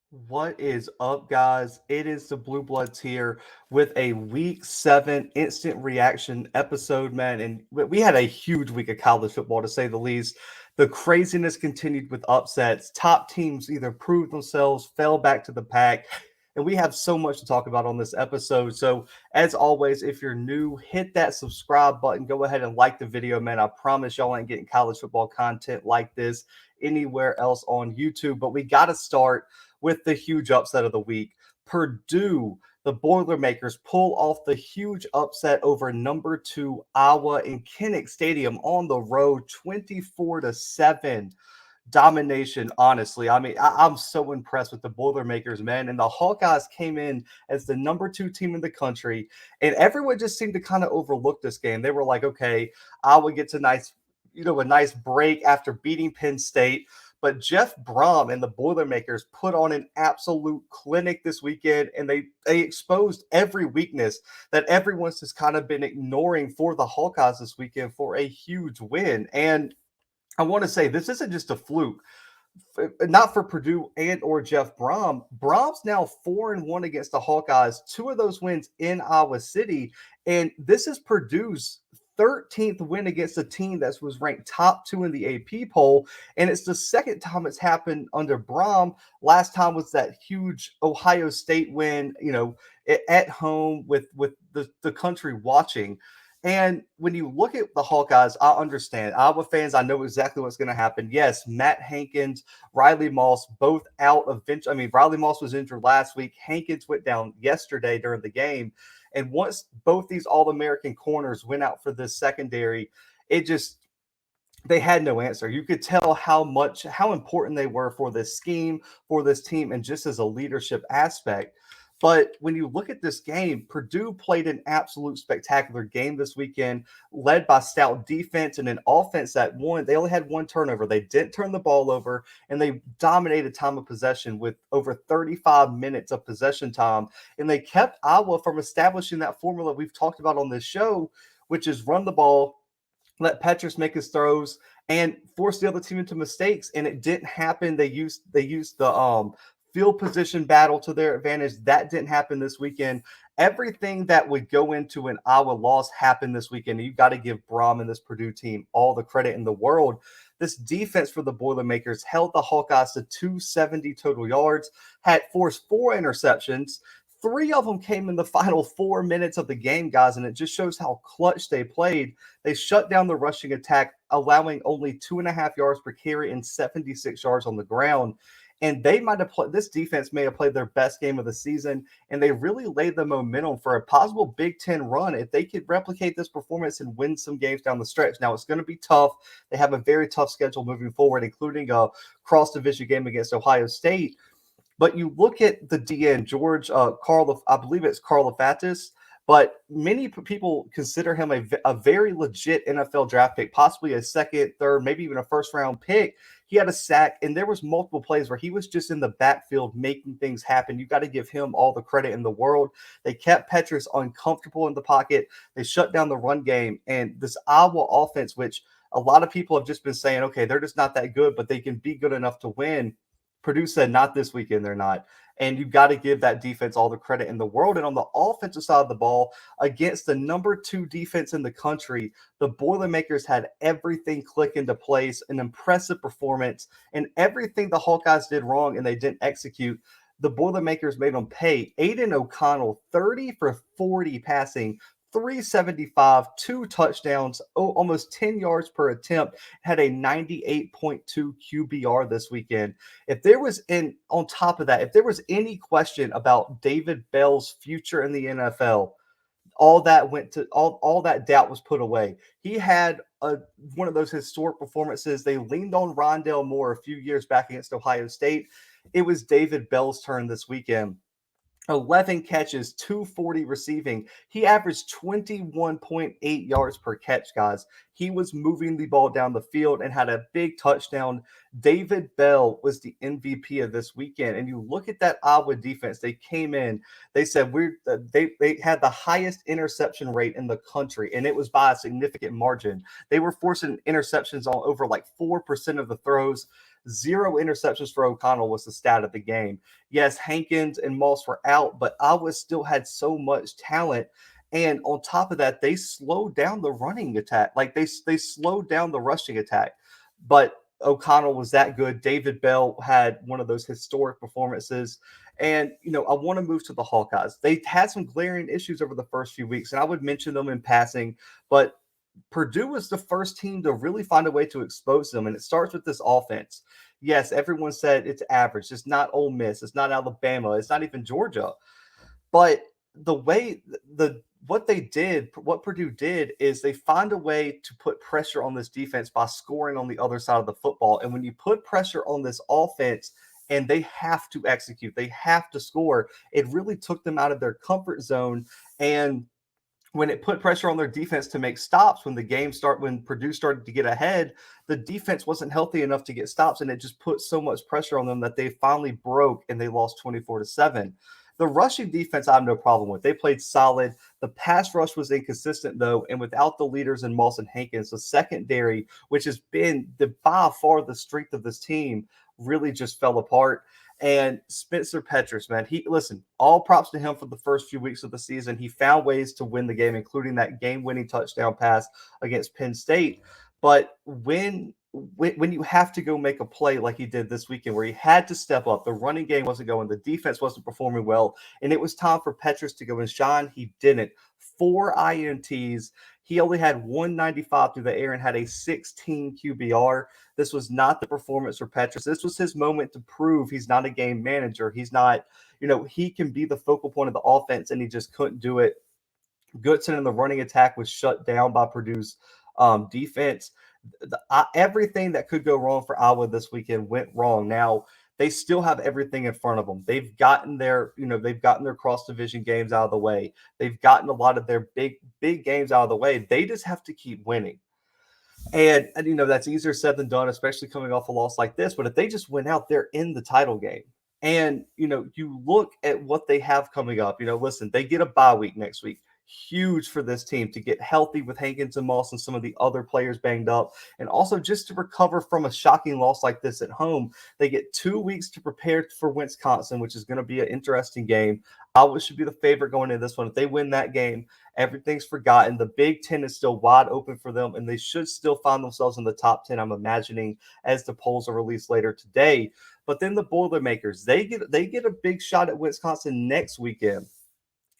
What is up, guys? It is the Bluebloods here with a week 7 instant reaction episode, man. And we had a huge week of college football, to say the least. The craziness continued with upsets. Top teams either proved themselves, fell back to the pack. And we have so much to talk about on this episode. So, as always, if you're new, hit that subscribe button. Go ahead and like the video, man. I promise y'all ain't getting college football content like this anywhere else on YouTube. But we got to start with the huge upset of the week. Purdue, the Boilermakers, pull off the huge upset over number 2 Iowa in Kinnick Stadium on the road, 24-7 domination. Honestly, I mean, I'm so impressed with the Boilermakers, man. And the Hawkeyes came in as the number 2 team in the country, and everyone just seemed to kind of overlook this game. They were like, okay, Iowa gets a nice break after beating Penn State. But Jeff Brom and the Boilermakers put on an absolute clinic this weekend, and they exposed every weakness that everyone's just kind of been ignoring for the Hawkeyes this weekend for a huge win. And I want to say this isn't just a fluke, not for Purdue and or Jeff Brom. Brom's now 4-1 against the Hawkeyes. 2 of those wins in Iowa City, and this is Purdue's 13th win against a team that was ranked top 2 in the AP poll, and it's the second time it's happened under Brom. Last time was that huge Ohio State win, at home with the country watching. And when you look at the Hawkeyes, I understand. Iowa fans, I know exactly what's going to happen. Yes, Matt Hankins, Riley Moss, both out eventually. I mean, Riley Moss was injured last week. Hankins went down yesterday during the game. And once both these All-American corners went out for this secondary, they had no answer. You could tell how important they were for this scheme, for this team, and just as a leadership aspect. But when you look at this game, Purdue played an absolute spectacular game this weekend, led by stout defense and an offense that won. They only had one turnover. They didn't turn the ball over, and they dominated time of possession with over 35 minutes of possession time. And they kept Iowa from establishing that formula we've talked about on this show, which is run the ball, let Petrus make his throws, and force the other team into mistakes. And it didn't happen. They used the field position battle to their advantage. That didn't happen this weekend. Everything that would go into an Iowa loss happened this weekend. You've got to give Brom and this Purdue team all the credit in the world. This defense for the Boilermakers held the Hawkeyes to 270 total yards, had forced 4 interceptions. 3 of them came in the final 4 minutes of the game, guys, and it just shows how clutch they played. They shut down the rushing attack, allowing only 2.5 yards per carry and 76 yards on the ground. And this defense may have played their best game of the season, and they really laid the momentum for a possible Big Ten run if they could replicate this performance and win some games down the stretch. Now, it's going to be tough. They have a very tough schedule moving forward, including a cross-division game against Ohio State. But you look at the DN, George Carl, I believe it's Karlaftis, but many people consider him a very legit NFL draft pick, possibly a second, third, maybe even a first-round pick. He had a sack, and there was multiple plays where he was just in the backfield making things happen. You got to give him all the credit in the world. They kept Petrus uncomfortable in the pocket. They shut down the run game, and this Iowa offense, which a lot of people have just been saying, okay, they're just not that good, but they can be good enough to win. Purdue said, not this weekend, they're not. And you've got to give that defense all the credit in the world. And on the offensive side of the ball, against the number 2 defense in the country, the Boilermakers had everything click into place, an impressive performance, and everything the Hawkeyes did wrong and they didn't execute, the Boilermakers made them pay. Aiden O'Connell, 30 for 40 passing, 375, 2 touchdowns, almost 10 yards per attempt, had a 98.2 QBR this weekend. On top of that, if there was any question about David Bell's future in the NFL, all that doubt was put away. He had one of those historic performances. They leaned on Rondale Moore a few years back against Ohio State. It was David Bell's turn this weekend. 11 catches, 240 receiving. He averaged 21.8 yards per catch, guys. He was moving the ball down the field and had a big touchdown. David Bell was the MVP of this weekend. And you look at that Iowa defense, they came in, they said they had the highest interception rate in the country, and it was by a significant margin. They were forcing interceptions on over like 4% of the throws. 0 interceptions for O'Connell was the stat of the game. Yes, Hankins and Moss were out, but Iowa still had so much talent. And on top of that, they slowed down the running attack. Like they slowed down the rushing attack. But O'Connell was that good. David Bell had one of those historic performances. And, I want to move to the Hawkeyes. They had some glaring issues over the first few weeks, and I would mention them in passing, but Purdue was the first team to really find a way to expose them, and it starts with this offense. Yes, everyone said it's average. It's not Ole Miss. It's not Alabama. It's not even Georgia. But the way what Purdue did is they find a way to put pressure on this defense by scoring on the other side of the football. And when you put pressure on this offense and they have to execute, they have to score, it really took them out of their comfort zone. And when it put pressure on their defense to make stops, when Purdue started to get ahead, the defense wasn't healthy enough to get stops, and it just put so much pressure on them that they finally broke and they lost 24-7. The rushing defense, I have no problem with. They played solid. The pass rush was inconsistent, though, and without the leaders in Moss and Hankins, the secondary, which has been by far the strength of this team, really just fell apart. And Spencer Petras, man, all props to him for the first few weeks of the season. He found ways to win the game, including that game-winning touchdown pass against Penn State. But when you have to go make a play like he did this weekend, where he had to step up, the running game wasn't going, the defense wasn't performing well, and it was time for Petras to go and shine. He didn't. 4 INTs. He only had 195 through the air and had a 16 QBR. This was not the performance for Petras. This was his moment to prove he's not a game manager. He's not, he can be the focal point of the offense, and he just couldn't do it. Goodson in the running attack was shut down by Purdue's defense. Everything that could go wrong for Iowa this weekend went wrong. Now, they still have everything in front of them. They've gotten their cross-division games out of the way. They've gotten a lot of their big games out of the way. They just have to keep winning. And that's easier said than done, especially coming off a loss like this. But if they just win out, they're in the title game. And, you look at what they have coming up. Listen, they get a bye week next week. Huge for this team to get healthy with Hankins and Moss and some of the other players banged up, and also just to recover from a shocking loss like this at home. They get 2 weeks to prepare for Wisconsin, which is going to be an interesting game. Iowa should be the favorite going into this one. If they win that game, everything's forgotten. The Big Ten is still wide open for them, and they should still find themselves in the top 10, I'm imagining, as the polls are released later today. But then the Boilermakers, they get a big shot at Wisconsin next weekend.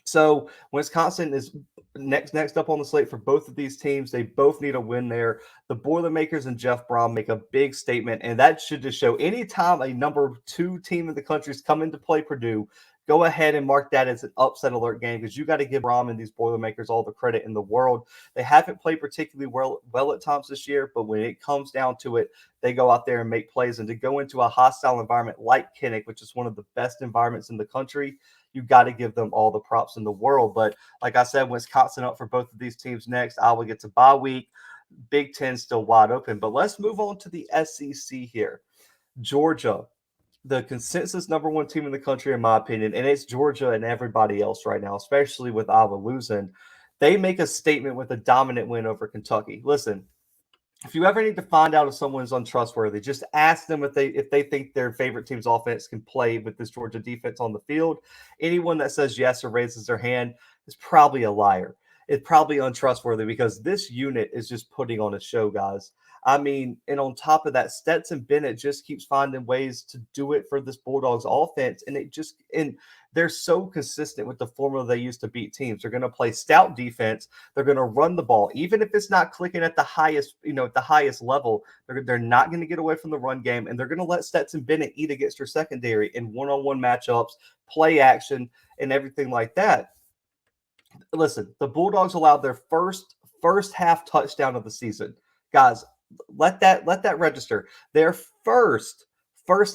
So Wisconsin is next up on the slate for both of these teams. They both need a win there. The Boilermakers and Jeff Brom make a big statement, and that should just show anytime a number 2 team in the country is coming to play Purdue, go ahead and mark that as an upset alert game, because you got to give Brom and these Boilermakers all the credit in the world. They haven't played particularly well at times this year, but when it comes down to it, they go out there and make plays. And to go into a hostile environment like Kinnick, which is one of the best environments in the country, you got to give them all the props in the world. But like I said, Wisconsin up for both of these teams next. Iowa gets a bye week. Big Ten still wide open. But let's move on to the SEC here. Georgia, the consensus number 1 team in the country, in my opinion, and it's Georgia and everybody else right now, especially with Iowa losing. They make a statement with a dominant win over Kentucky. Listen, if you ever need to find out if someone's untrustworthy, just ask them if they think their favorite team's offense can play with this Georgia defense on the field. Anyone that says yes or raises their hand is probably a liar. It's probably untrustworthy, because this unit is just putting on a show, guys. I mean, and on top of that, Stetson Bennett just keeps finding ways to do it for this Bulldogs offense. And they're so consistent with the formula they use to beat teams. They're going to play stout defense. They're going to run the ball, even if it's not clicking at the highest level. They're not going to get away from the run game, and they're going to let Stetson Bennett eat against their secondary in one-on-one matchups, play action, and everything like that. Listen, the Bulldogs allowed their first half touchdown of the season. Guys, let that register. Their first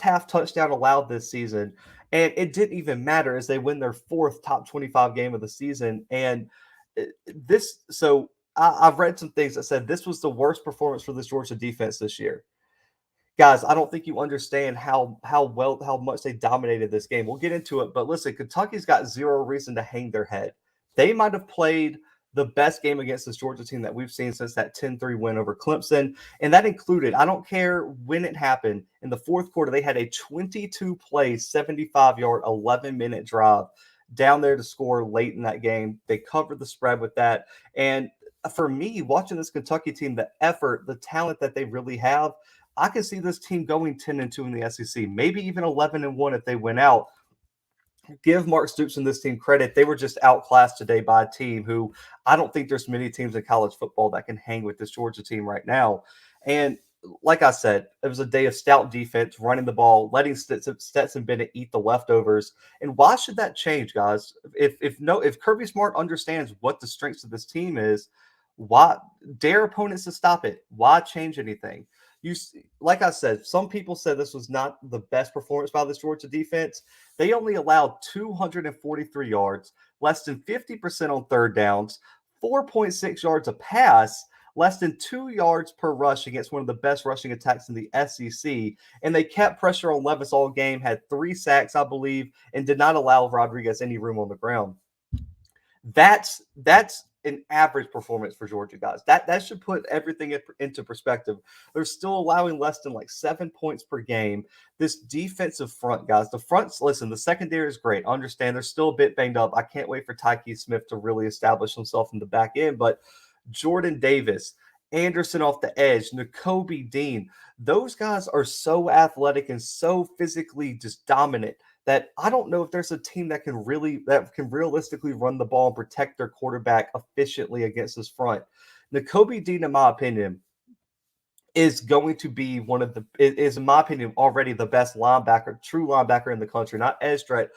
half touchdown allowed this season, and it didn't even matter as they win their 4th top 25 game of the season. And I've read some things that said this was the worst performance for this Georgia defense this year. Guys, I don't think you understand how much they dominated this game. We'll get into it, but listen, Kentucky's got zero reason to hang their head. They might have played the best game against this Georgia team that we've seen since that 10-3 win over Clemson. And that included, I don't care when it happened, in the fourth quarter, they had a 22-play, 75-yard, 11-minute drive down there to score late in that game. They covered the spread with that. And for me, watching this Kentucky team, the effort, the talent that they really have, I can see this team going 10-2 in the SEC, maybe even 11-1 if they win out. Give Mark Stoops and this team credit. They were just outclassed today by a team who I don't think there's many teams in college football that can hang with this Georgia team right now. And like I said, it was a day of stout defense, running the ball, letting Stetson Bennett eat the leftovers. And why should that change, guys? If Kirby Smart understands what the strengths of this team is, why dare opponents to stop it? Why change anything? Like I said, some people said this was not the best performance by this Georgia defense. They only allowed 243 yards, less than 50% on third downs, 4.6 yards a pass, less than 2 yards per rush against one of the best rushing attacks in the SEC. And they kept pressure on Levis all game, had 3 sacks, I believe, and did not allow Rodriguez any room on the ground. That's an average performance for Georgia, guys. That should put everything into perspective. They're still allowing less than like 7 points per game. This defensive front, guys, the fronts, listen, the secondary is great. I understand they're still a bit banged up. I can't wait for Tyke Smith to really establish himself in the back end, but Jordan Davis, Anderson off the edge, Nakobe Dean, those guys are so athletic and so physically just dominant that I don't know if there's a team that can realistically run the ball and protect their quarterback efficiently against this front. Nakobe Dean, in my opinion, is going to be in my opinion, already the best true linebacker in the country, not edge threat,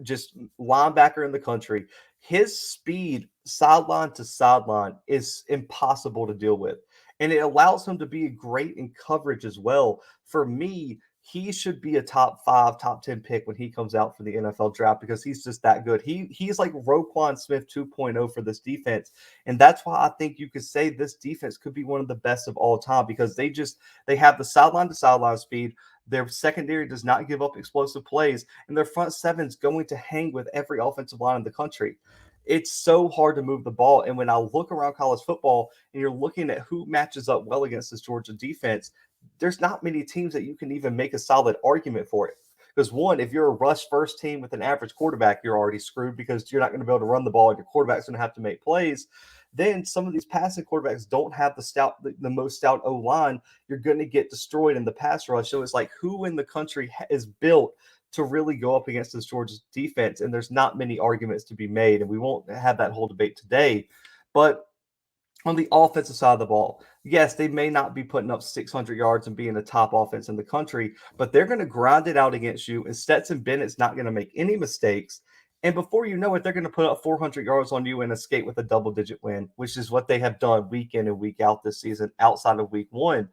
just linebacker in the country. His speed sideline to sideline is impossible to deal with. And it allows him to be great in coverage as well. For me, he should be a top 5, top 10 pick when he comes out for the NFL draft because he's just that good. He's like Roquan Smith 2.0 for this defense. And that's why I think you could say this defense could be one of the best of all time because they have the sideline to sideline speed. Their secondary does not give up explosive plays, and their front seven's going to hang with every offensive line in the country. It's so hard to move the ball. And when I look around college football and you're looking at who matches up well against this Georgia defense, there's not many teams that you can even make a solid argument for it. Because one, if you're a rush first team with an average quarterback, you're already screwed because you're not going to be able to run the ball and your quarterback's going to have to make plays. Then some of these passing quarterbacks don't have the most stout O-line. You're going to get destroyed in the pass rush. So it's like who in the country is built to really go up against this Georgia defense? And there's not many arguments to be made, and we won't have that whole debate today. But on the offensive side of the ball, yes, they may not be putting up 600 yards and being the top offense in the country, but they're going to grind it out against you, and Stetson Bennett's not going to make any mistakes. And before you know it, they're going to put up 400 yards on you and escape with a double-digit win, which is what they have done week in and week out this season outside of week 1.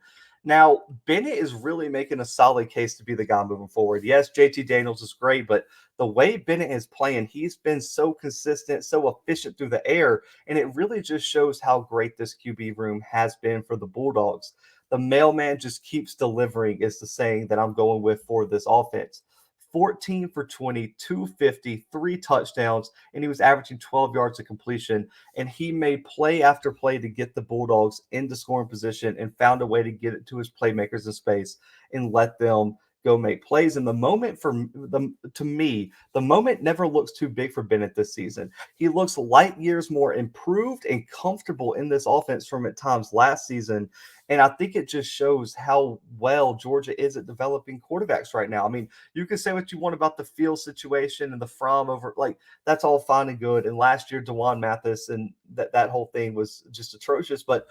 Now, Bennett is really making a solid case to be the guy moving forward. Yes, JT Daniels is great, but the way Bennett is playing, he's been so consistent, so efficient through the air, and it really just shows how great this QB room has been for the Bulldogs. The mailman just keeps delivering is the saying that I'm going with for this offense. 14 for 20, 250, 3 touchdowns, and he was averaging 12 yards of completion. And he made play after play to get the Bulldogs into scoring position and found a way to get it to his playmakers in space and let them go make plays. And the moment to me, the moment never looks too big for Bennett this season. He looks light years more improved and comfortable in this offense from at times last season. And I think it just shows how well Georgia is at developing quarterbacks right now. I mean, you can say what you want about the field situation and the Fromm over, like, that's all fine and good. And last year, DeJuan Mathis and that whole thing was just atrocious. But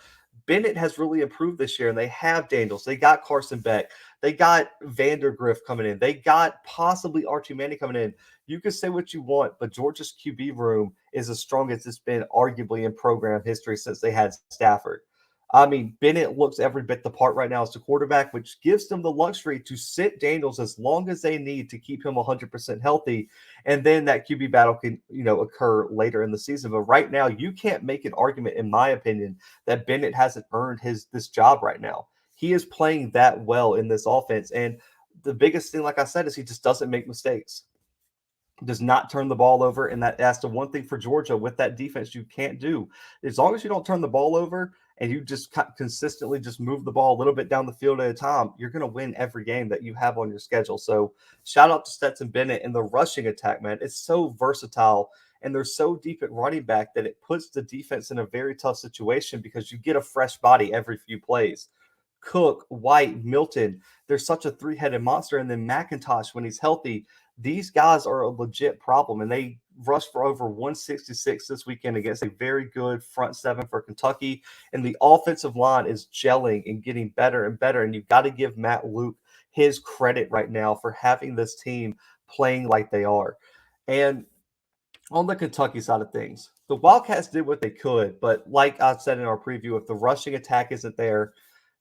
Bennett has really improved this year, and they have Daniels. They got Carson Beck. They got Vandergriff coming in. They got possibly Archie Manning coming in. You can say what you want, but Georgia's QB room is as strong as it's been arguably in program history since they had Stafford. I mean, Bennett looks every bit the part right now as the quarterback, which gives them the luxury to sit Daniels as long as they need to keep him 100% healthy. And then that QB battle can, occur later in the season. But right now, you can't make an argument, in my opinion, that Bennett hasn't earned this job right now. He is playing that well in this offense. And the biggest thing, like I said, is he just doesn't make mistakes. does not turn the ball over, and that's the one thing for Georgia with that defense you can't do. As long as you don't turn the ball over and you just consistently just move the ball a little bit down the field at a time, you're going to win every game that you have on your schedule. So shout out to Stetson Bennett and the rushing attack, man. It's so versatile, and they're so deep at running back that it puts the defense in a very tough situation because you get a fresh body every few plays. Cook, White, Milton, they're such a three-headed monster. And then McIntosh, when he's healthy, these guys are a legit problem. And they rushed for over 166 this weekend against a very good front seven for Kentucky. And the offensive line is gelling and getting better and better. And you've got to give Matt Luke his credit right now for having this team playing like they are. And on the Kentucky side of things, the Wildcats did what they could. But like I said in our preview, if the rushing attack isn't there,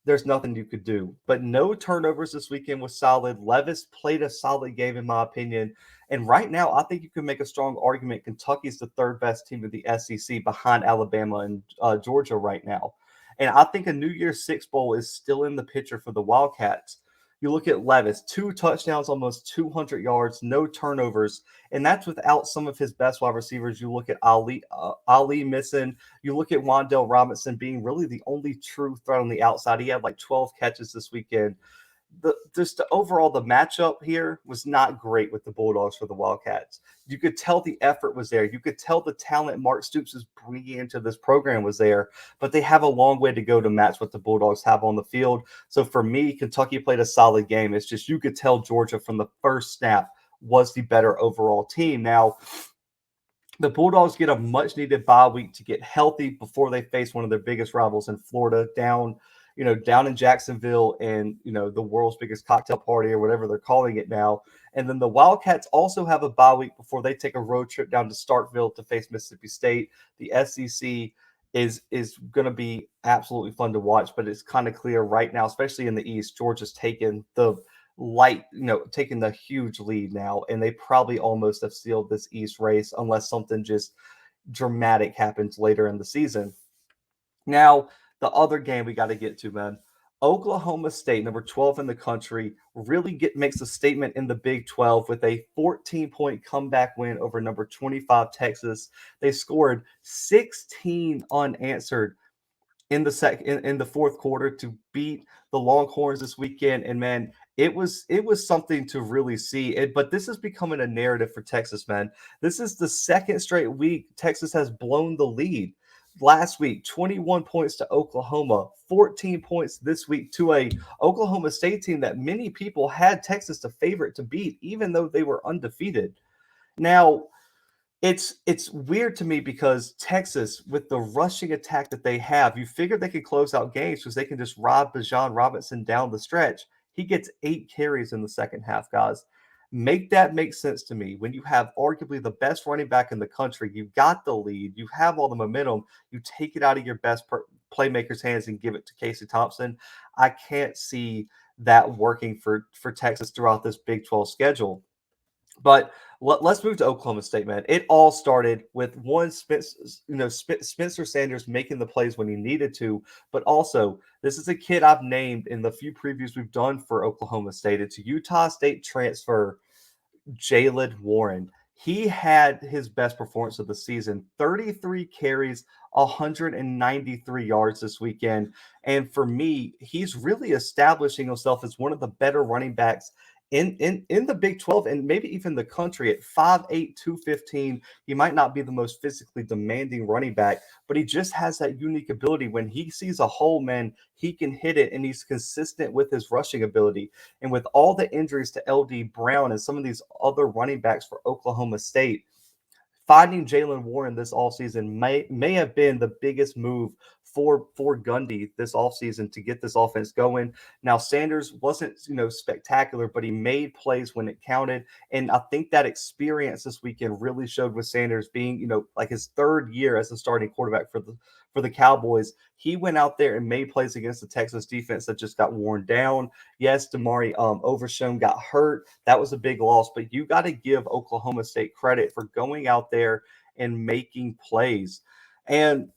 there's nothing you could do. But no turnovers this weekend was solid. Levis played a solid game, in my opinion. And right now, I think you can make a strong argument. Kentucky's the third best team in the SEC behind Alabama and Georgia right now. And I think a New Year's Six Bowl is still in the picture for the Wildcats. You look at Levis, 2 touchdowns, almost 200 yards, no turnovers, and that's without some of his best wide receivers. You look at Ali missing. You look at Wandale Robinson being really the only true threat on the outside. He had like 12 catches this weekend. The overall the matchup here was not great with the Bulldogs for the Wildcats. You could tell the effort was there. You could tell the talent Mark Stoops is bringing into this program was there, but they have a long way to go to match what the Bulldogs have on the field. So for me, Kentucky played a solid game. It's just you could tell Georgia from the first snap was the better overall team. Now, the Bulldogs get a much needed bye week to get healthy before they face one of their biggest rivals in Florida down in Jacksonville and, the world's biggest cocktail party or whatever they're calling it now. And then the Wildcats also have a bye week before they take a road trip down to Starkville to face Mississippi State. The SEC is going to be absolutely fun to watch, but it's kind of clear right now, especially in the East, Georgia's taking the huge lead now, and they probably almost have sealed this East race unless something just dramatic happens later in the season. Now, the other game we got to get to, man. Oklahoma State, number 12 in the country, really makes a statement in the Big 12 with a 14-point comeback win over number 25 Texas. They scored 16 unanswered in the fourth quarter to beat the Longhorns this weekend. And man, it was something to really see. But this is becoming a narrative for Texas, man. This is the second straight week Texas has blown the lead. Last week, 21 points to Oklahoma, 14 points this week to a Oklahoma State team that many people had Texas the favorite to beat, even though they were undefeated. Now, it's weird to me because Texas, with the rushing attack that they have, you figure they could close out games because they can just rob Bijan Robinson down the stretch. He gets 8 carries in the second half, guys. Make that make sense to me. When you have arguably the best running back in the country, you've got the lead, you have all the momentum, you take it out of your best playmaker's hands and give it to Casey Thompson. I can't see that working for Texas throughout this Big 12 schedule. But let's move to Oklahoma State, man. It all started with Spencer Sanders making the plays when he needed to, but also this is a kid I've named in the few previews we've done for Oklahoma State. It's Utah State transfer Jaylen Warren. He had his best performance of the season, 33 carries, 193 yards this weekend. And for me, he's really establishing himself as one of the better running backs in the Big 12 and maybe even the country at 5'8", 215. He might not be the most physically demanding running back, but he just has that unique ability. When he sees a hole, man, he can hit it, and he's consistent with his rushing ability. And with all the injuries to LD Brown and some of these other running backs for Oklahoma State, finding Jaylen Warren this offseason may have been the biggest move for Gundy this offseason to get this offense going. Now, Sanders wasn't, spectacular, but he made plays when it counted. And I think that experience this weekend really showed with Sanders being, like his third year as a starting quarterback for the Cowboys. He went out there and made plays against the Texas defense that just got worn down. Yes, Damari Overshown got hurt. That was a big loss, but you got to give Oklahoma State credit for going out there and making plays. And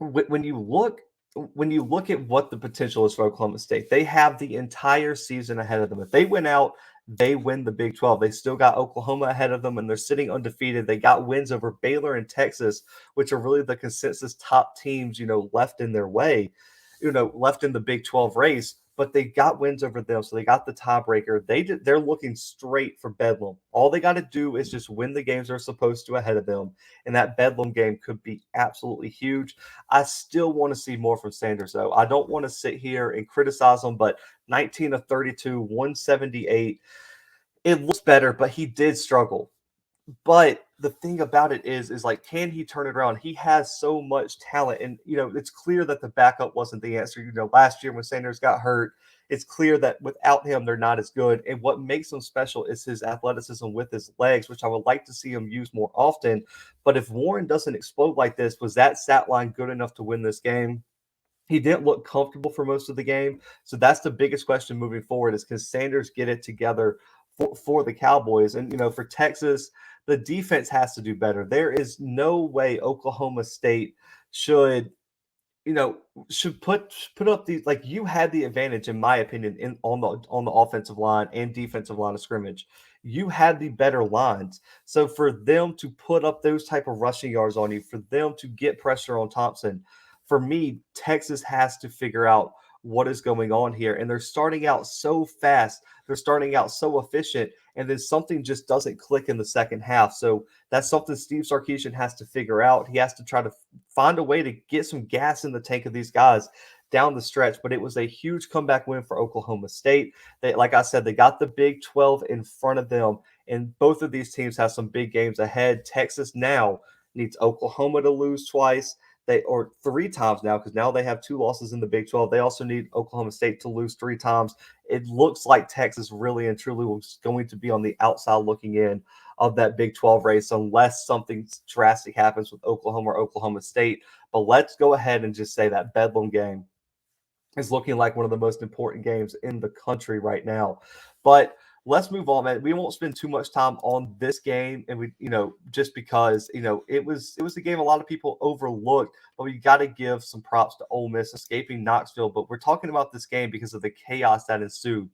when you look at what the potential is for Oklahoma State, they have the entire season ahead of them. If they win out, they win the Big 12. They still got Oklahoma ahead of them, and they're sitting undefeated. They got wins over Baylor and Texas, which are really the consensus top teams, left in their way, left in the Big 12 race. But they got wins over them, so they got the tiebreaker. They're looking straight for Bedlam. All they got to do is just win the games they're supposed to ahead of them, and that Bedlam game could be absolutely huge. I still want to see more from Sanders, though. I don't want to sit here and criticize him, but 19 of 32, 178. It looks better, but he did struggle. But the thing about it is like, can he turn it around? He has so much talent, and it's clear that the backup wasn't the answer. Last year when Sanders got hurt, it's clear that without him, they're not as good. And what makes him special is his athleticism with his legs, which I would like to see him use more often. But if Warren doesn't explode like this, was that stat line good enough to win this game? He didn't look comfortable for most of the game. So that's the biggest question moving forward is, can Sanders get it together for the Cowboys? And, for Texas, the defense has to do better. There is no way Oklahoma State should you know, should put up these, like, you had the advantage, in my opinion, on the offensive line and defensive line of scrimmage. You had the better lines. So for them to put up those type of rushing yards on you, for them to get pressure on Thompson, for me, Texas has to figure out what is going on here. And they're starting out so fast, they're starting out so efficient, and then something just doesn't click in the second half. So that's something Steve Sarkisian has to figure out. He has to try to find a way to get some gas in the tank of these guys down the stretch. But it was a huge comeback win for Oklahoma State. They, like I said, they got the Big 12 in front of them, and both of these teams have some big games ahead. Texas now needs Oklahoma to lose twice. Or three times now, because now they have two losses in the Big 12. They also need Oklahoma State to lose three times. It looks like Texas really and truly was going to be on the outside looking in of that Big 12 race, unless something drastic happens with Oklahoma or Oklahoma State. But let's go ahead and just say that Bedlam game is looking like one of the most important games in the country right now. But let's move on, man. We won't spend too much time on this game, and just because it was a game a lot of people overlooked, but we got to give some props to Ole Miss escaping Knoxville. But we're talking about this game because of the chaos that ensued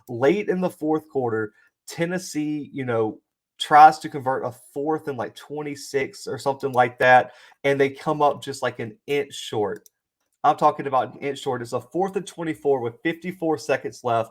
late in the fourth quarter. Tennessee, tries to convert a fourth and like 26 or something like that, and they come up just like an inch short. I'm talking about an inch short. It's a 4th and 24 with 54 seconds left.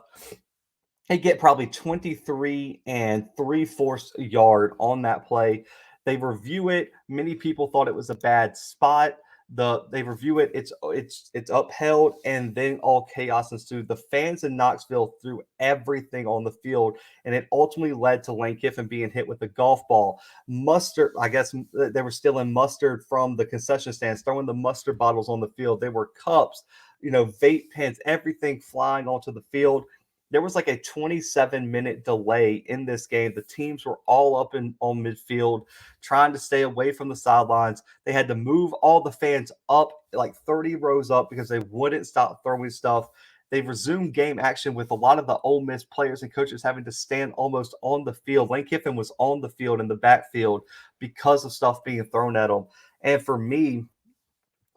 They get probably 23 and 3/4 yard on that play. They review it. Many people thought it was a bad spot. They review it. It's upheld, and then all chaos ensued. The fans in Knoxville threw everything on the field, and it ultimately led to Lane Kiffin being hit with a golf ball. Mustard, I guess they were stealing mustard from the concession stands, throwing the mustard bottles on the field. There were cups, vape pens, everything flying onto the field. There was like a 27-minute delay in this game. The teams were all up on midfield, trying to stay away from the sidelines. They had to move all the fans up, like 30 rows up, because they wouldn't stop throwing stuff. They resumed game action with a lot of the Ole Miss players and coaches having to stand almost on the field. Lane Kiffin was on the field in the backfield because of stuff being thrown at him. And for me,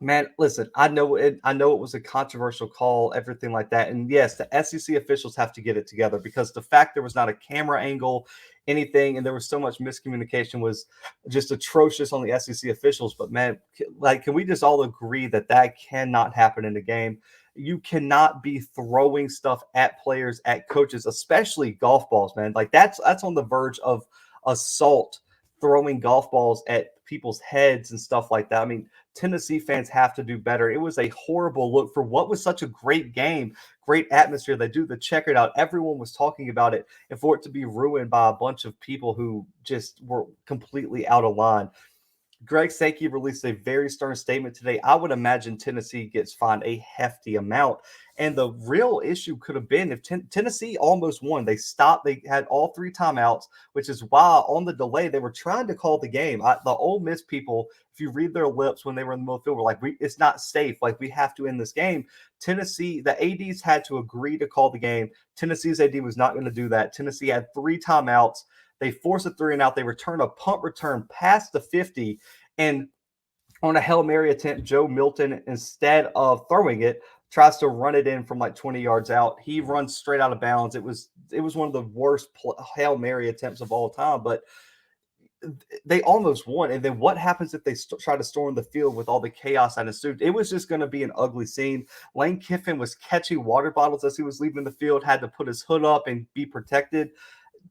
man, listen, I know it was a controversial call, everything like that. And yes, the SEC officials have to get it together, because the fact there was not a camera angle, anything, and there was so much miscommunication was just atrocious on the SEC officials. But man, like, can we just all agree that that cannot happen in a game? You cannot be throwing stuff at players, at coaches, especially golf balls, man. Like, that's on the verge of assault, throwing golf balls at people's heads and stuff like that. I mean, Tennessee fans have to do better. It was a horrible look for what was such a great game, great atmosphere. They do the checkered out. Everyone was talking about it, and for it to be ruined by a bunch of people who just were completely out of line. Greg Sankey released a very stern statement today. I would imagine Tennessee gets fined a hefty amount. And the real issue could have been if Tennessee almost won. They stopped. They had all three timeouts, which is why on the delay they were trying to call the game. The Ole Miss people, if you read their lips when they were in the middle of the field, were like, it's not safe. Like, we have to end this game. Tennessee, the ADs had to agree to call the game. Tennessee's AD was not going to do that. Tennessee had three timeouts. They force a 3-and-out. They return a punt return past the 50. And on a Hail Mary attempt, Joe Milton, instead of throwing it, tries to run it in from like 20 yards out. He runs straight out of bounds. It was one of the worst Hail Mary attempts of all time, but they almost won. And then what happens if they try to storm the field with all the chaos that ensued? It was just going to be an ugly scene. Lane Kiffin was catching water bottles as he was leaving the field, had to put his hood up and be protected.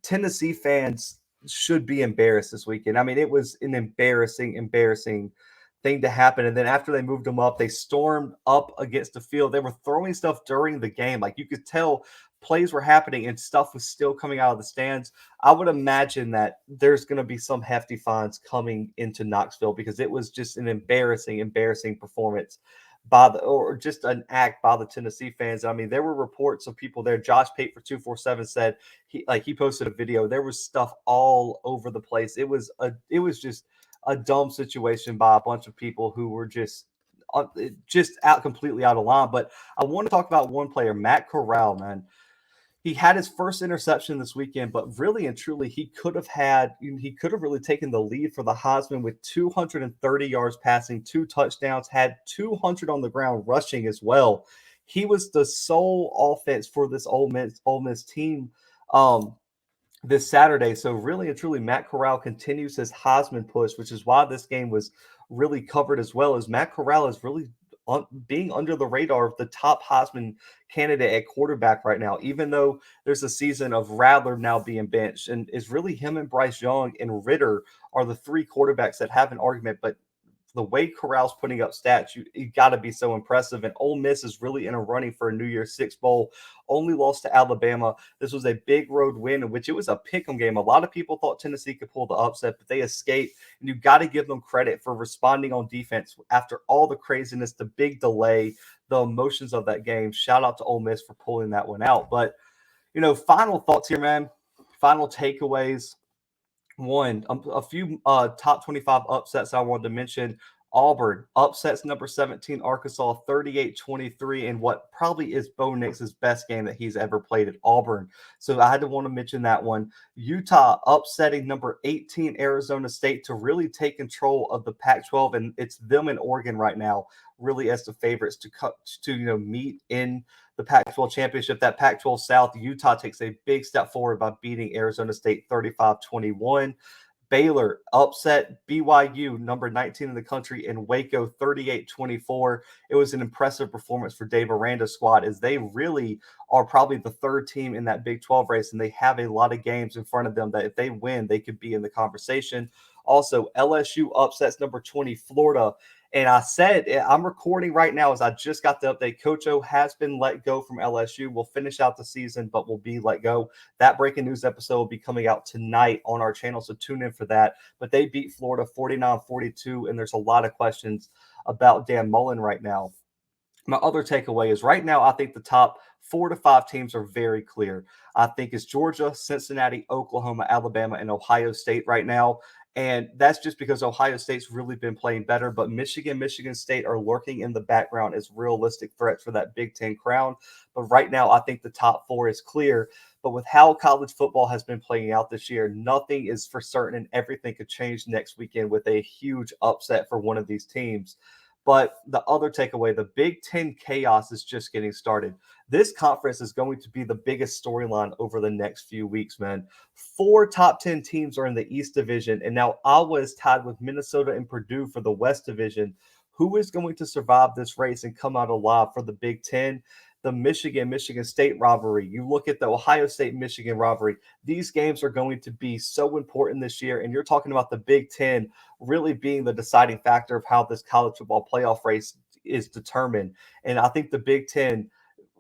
Tennessee fans should be embarrassed this weekend. I mean, it was an embarrassing thing to happen. And then after they moved them up, they stormed up against the field. They were throwing stuff during the game. Like you could tell plays were happening and stuff was still coming out of the stands. I would imagine that there's going to be some hefty fines coming into Knoxville because it was just an embarrassing performance or just an act by the Tennessee fans. I mean, there were reports of people there. Josh Pate for 247 said he posted a video. There was stuff all over the place. It was just a dumb situation by a bunch of people who were just completely out of line. But I want to talk about one player, Matt Corral, man. He had his first interception this weekend, but really and truly, he could have really taken the lead for the Heisman with 230 yards passing, 2 touchdowns, had 200 on the ground rushing as well. He was the sole offense for this Ole Miss team this Saturday. So really and truly, Matt Corral continues his Heisman push, which is why this game was really covered as well. As Matt Corral is really being under the radar of the top Heisman candidate at quarterback right now, even though there's a season of Rattler now being benched. And it's really him and Bryce Young and Ritter are the 3 quarterbacks that have an argument. But the way Corral's putting up stats, you got to be so impressive. And Ole Miss is really in a running for a New Year's Six Bowl. Only lost to Alabama. This was a big road win in which it was a pick'em game. A lot of people thought Tennessee could pull the upset, but they escaped. And you got to give them credit for responding on defense after all the craziness, the big delay, the emotions of that game. Shout out to Ole Miss for pulling that one out. But, final thoughts here, man. Final takeaways. One, a few top 25 upsets I wanted to mention. Auburn upsets number 17 Arkansas 38-23 in what probably is Bo Nix's best game that he's ever played at Auburn. So I had to want to mention that one. Utah upsetting number 18 Arizona State to really take control of the Pac-12, and it's them and Oregon right now really as the favorites to meet in the Pac-12 championship. That Pac-12 South, Utah takes a big step forward by beating Arizona State 35-21. Baylor upset BYU, number 19 in the country, in Waco 38-24. It was an impressive performance for Dave Aranda's squad as they really are probably the 3rd team in that Big 12 race, and they have a lot of games in front of them that if they win, they could be in the conversation. Also, LSU upsets number 20 Florida. And I said, I'm recording right now as I just got the update. Coach O has been let go from LSU. We'll finish out the season, but will be let go. That breaking news episode will be coming out tonight on our channel, so tune in for that. But they beat Florida 49-42, and there's a lot of questions about Dan Mullen right now. My other takeaway is right now, I think the top 4 to 5 teams are very clear. I think it's Georgia, Cincinnati, Oklahoma, Alabama, and Ohio State right now. And that's just because Ohio State's really been playing better. But Michigan State are lurking in the background as realistic threats for that Big Ten crown. But right now, I think the top 4 is clear. But with how college football has been playing out this year, nothing is for certain, and everything could change next weekend with a huge upset for one of these teams. But the other takeaway, the Big Ten chaos is just getting started. This conference is going to be the biggest storyline over the next few weeks, man. 4 top 10 teams are in the East Division, and now Iowa is tied with Minnesota and Purdue for the West Division. Who is going to survive this race and come out alive for the Big Ten? The Michigan State rivalry. You look at the Ohio State-Michigan rivalry. These games are going to be so important this year, and you're talking about the Big Ten really being the deciding factor of how this college football playoff race is determined. And I think the Big Ten,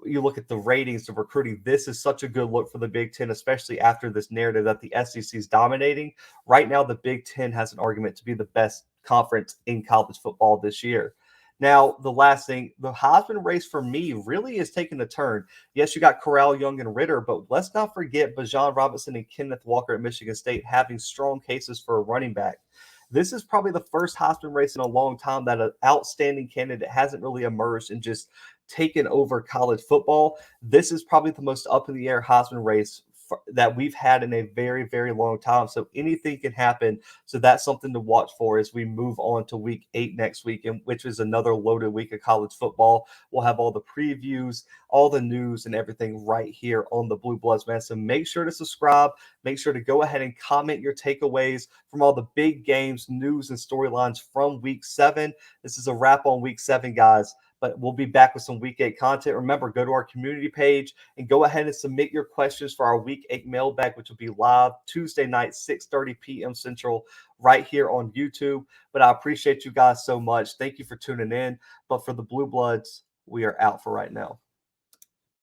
you look at the ratings, the recruiting, this is such a good look for the Big Ten, especially after this narrative that the SEC is dominating. Right now, the Big Ten has an argument to be the best conference in college football this year. Now, the last thing, the Heisman race for me really is taking a turn. Yes, you got Corral, Young, and Ritter, but let's not forget Bijan Robinson and Kenneth Walker at Michigan State having strong cases for a running back. This is probably the first Heisman race in a long time that an outstanding candidate hasn't really emerged and just taken over college football. This is probably the most up in the air Heisman race that we've had in a very, very long time. So anything can happen. So that's something to watch for as we move on to week 8 next week, and which is another loaded week of college football. We'll have all the previews, all the news, and everything right here on the Blue Bloods, man. So make sure to subscribe. Make sure to go ahead and comment your takeaways from all the big games, news, and storylines from week 7. This is a wrap on week 7, guys. But we'll be back with some week 8 content. Remember, go to our community page and go ahead and submit your questions for our week 8 mailbag, which will be live Tuesday night, 6:30 p.m. Central, right here on YouTube. But I appreciate you guys so much. Thank you for tuning in. But for the Blue Bloods, we are out for right now.